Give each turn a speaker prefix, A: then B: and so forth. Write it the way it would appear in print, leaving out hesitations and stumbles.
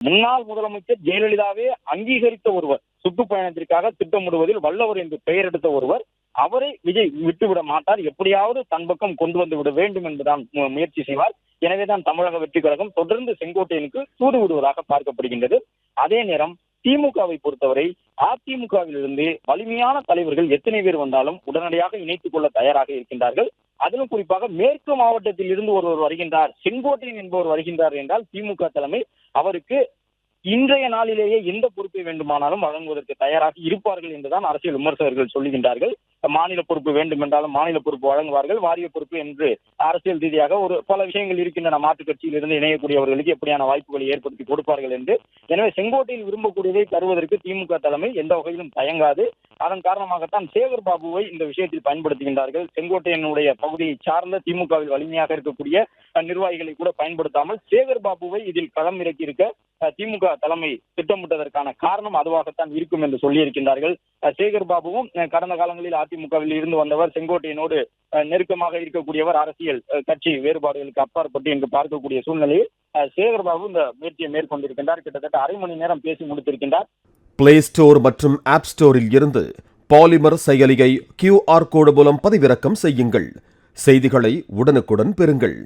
A: முன்னாள் முதலமைச்சர் ஜெயலலிதாவே அங்கீகரித்த ஒருவர், சுற்றுப்பயணத்திற்காக திட்டமிடுவதில் வல்லவர் என்று பெயர் எடுத்த ஒருவர், அவரை விஜய் விட்டுவிட மாட்டார். எப்படியாவது தன் பக்கம் கொண்டு வந்து விட வேண்டும் என்றுதான் முயற்சி செய்வார். எனவேதான் தமிழக வெற்றி கழகம் தொடர்ந்து செங்கோட்டையனுக்கு தூது விடுவதாக பார்க்கப்படுகின்றது. அதே நேரம் திமுகவை பொறுத்தவரை அதிமுகவிலிருந்து வலிமையான தலைவர்கள் எத்தனை பேர் வந்தாலும் உடனடியாக இணைத்துக் கொள்ள தயாராக இருக்கின்றார்கள். அதிலும் குறிப்பாக மேற்கு மாவட்டத்தில் இருந்து ஒருவர் வருகின்றார், செங்கோட்டையன் என்பவர் வருகின்றார் என்றால் திமுக தலைமை அவருக்கு இன்றைய நாளிலேயே எந்த பொறுப்பை வேண்டுமானாலும் வழங்குவதற்கு தயாராக இருப்பார்கள் என்றுதான் அரசியல் விமர்சகர்கள் சொல்லுகின்றார்கள். மாநில பொறுப்பு வேண்டும் என்றாலும் மாநில பொறுப்பு வழங்குவார்கள், வாரிய பொறுப்பு என்று அரசியல் ரீதியாக ஒரு பல விஷயங்கள் இருக்கின்றன. மாற்றுக் கட்சியில் இருந்து இணையக்கூடியவர்களுக்கு எப்படியான வாய்ப்புகளை ஏற்படுத்தி கொடுப்பார்கள் என்று. எனவே செங்கோட்டையில் விரும்பக்கூடியதை தருவதற்கு திமுக தலைமை எந்த வகையிலும் தயங்காது. அதன் காரணமாகத்தான் சேகர் பாபுவை இந்த விஷயத்தில் பயன்படுத்துகின்றார்கள். செங்கோட்டையனுடைய பகுதியை சார்ந்த திமுகவில் வலிமையாக இருக்கக்கூடிய நிர்வாகிகளை கூட பயன்படுத்தாமல் சேகர் பாபுவை இதில் களம் இறக்கி இருக்க திமுக தலைமை திட்டமிட்டதற்கான காரணம் அதுவாகத்தான் இருக்கும் என்று சொல்லியிருக்கின்றார்கள். சேகர் பாபுவும் கடந்த காலங்களில் அதிமுகவில் இருந்து வந்தவர், செங்கோட்டையனோடு நெருக்கமாக இருக்கக்கூடியவர், அரசியல் கட்சி வேறுபாடுகளுக்கு அப்பாற்பட்டு என்று பார்க்கக்கூடிய சூழ்நிலையில் சேகர் பாபு இந்த முயற்சியை மேற்கொண்டிருக்கின்றார். கிட்டத்தட்ட அரை மணி நேரம் பேசி முடித்திருக்கின்றார்.
B: பிளே ஸ்டோர் மற்றும் ஆப் ஸ்டோரில் இருந்து பாலிமர் செயலியை QR கோடு மூலம் பதிவிறக்கம் செய்யுங்கள். செய்திகளை உடனுக்குடன் பெறுங்கள்.